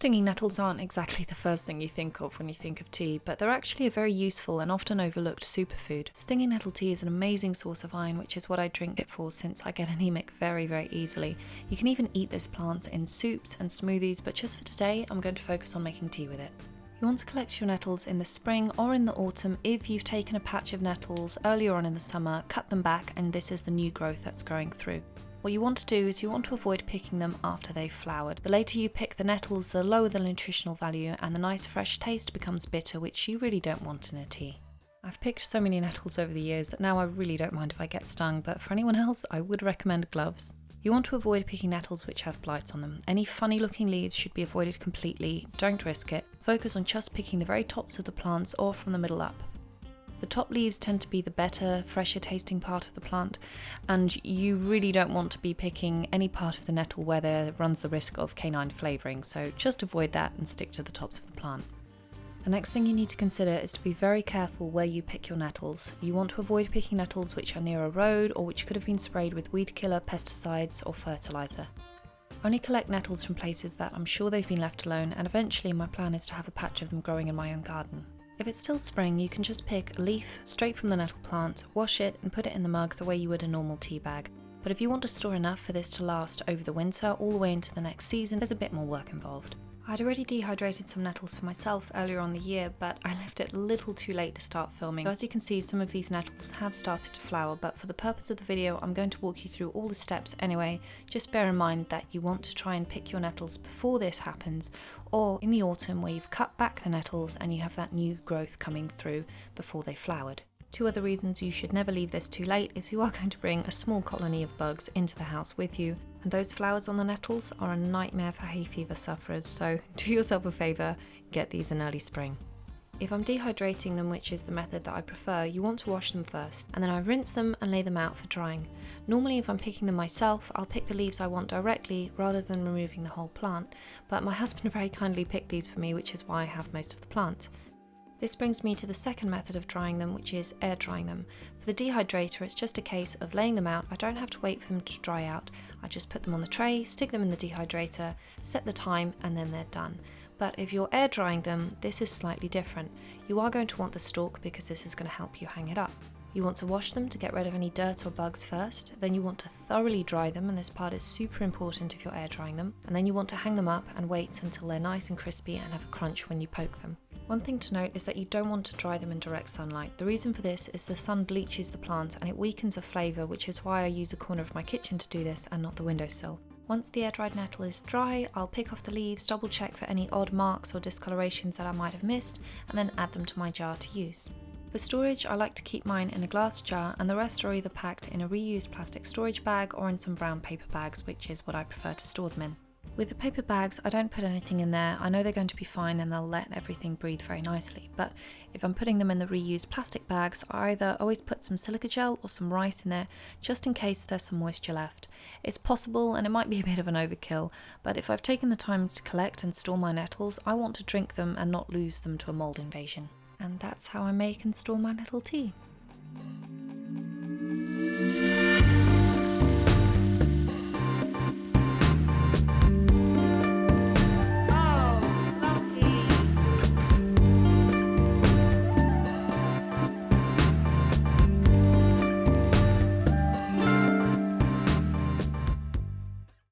Stinging nettles aren't exactly the first thing you think of when you think of tea, but they're actually a very useful and often overlooked superfood. Stinging nettle tea is an amazing source of iron, which is what I drink it for since I get anemic very easily. You can even eat this plant in soups and smoothies, but just for today I'm going to focus on making tea with it. You want to collect your nettles in the spring or in the autumn. If you've taken a patch of nettles earlier on in the summer, cut them back and this is the new growth that's growing through. What you want to do is you want to avoid picking them after they've flowered. The later you pick the nettles, the lower the nutritional value and the nice fresh taste becomes bitter, which you really don't want in a tea. I've picked so many nettles over the years that now I really don't mind if I get stung, but for anyone else I would recommend gloves. You want to avoid picking nettles which have blights on them. Any funny looking leaves should be avoided completely, don't risk it. Focus on just picking the very tops of the plants or from the middle up. The top leaves tend to be the better, fresher tasting part of the plant, and you really don't want to be picking any part of the nettle where there runs the risk of canine flavouring, so just avoid that and stick to the tops of the plant. The next thing you need to consider is to be very careful where you pick your nettles. You want to avoid picking nettles which are near a road or which could have been sprayed with weed killer, pesticides or fertiliser. Only collect nettles from places that I'm sure they've been left alone, and eventually my plan is to have a patch of them growing in my own garden. If it's still spring, you can just pick a leaf straight from the nettle plant, wash it and put it in the mug the way you would a normal tea bag. But if you want to store enough for this to last over the winter all the way into the next season, there's a bit more work involved. I'd already dehydrated some nettles for myself earlier on the year, but I left it a little too late to start filming. So as you can see, some of these nettles have started to flower, but for the purpose of the video, I'm going to walk you through all the steps anyway. Just bear in mind that you want to try and pick your nettles before this happens, or in the autumn where you've cut back the nettles and you have that new growth coming through before they flowered. Two other reasons you should never leave this too late is you are going to bring a small colony of bugs into the house with you, and those flowers on the nettles are a nightmare for hay fever sufferers, so do yourself a favour, get these in early spring. If I'm dehydrating them, which is the method that I prefer, you want to wash them first, and then I rinse them and lay them out for drying. Normally if I'm picking them myself, I'll pick the leaves I want directly rather than removing the whole plant, but my husband very kindly picked these for me, which is why I have most of the plant. This brings me to the second method of drying them, which is air drying them. For the dehydrator, it's just a case of laying them out. I don't have to wait for them to dry out. I just put them on the tray, stick them in the dehydrator, set the time, and then they're done. But if you're air drying them, this is slightly different. You are going to want the stalk because this is going to help you hang it up. You want to wash them to get rid of any dirt or bugs first, then you want to thoroughly dry them, and this part is super important if you're air drying them, and then you want to hang them up and wait until they're nice and crispy and have a crunch when you poke them. One thing to note is that you don't want to dry them in direct sunlight. The reason for this is the sun bleaches the plant and it weakens the flavour, which is why I use a corner of my kitchen to do this and not the windowsill. Once the air-dried nettle is dry, I'll pick off the leaves, double check for any odd marks or discolorations that I might have missed, and then add them to my jar to use. For storage, I like to keep mine in a glass jar, and the rest are either packed in a reused plastic storage bag or in some brown paper bags, which is what I prefer to store them in. With the paper bags, I don't put anything in there. I know they're going to be fine and they'll let everything breathe very nicely, but if I'm putting them in the reused plastic bags, I either always put some silica gel or some rice in there, just in case there's some moisture left. It's possible and it might be a bit of an overkill, but if I've taken the time to collect and store my nettles, I want to drink them and not lose them to a mold invasion. And that's how I make and store my nettle tea.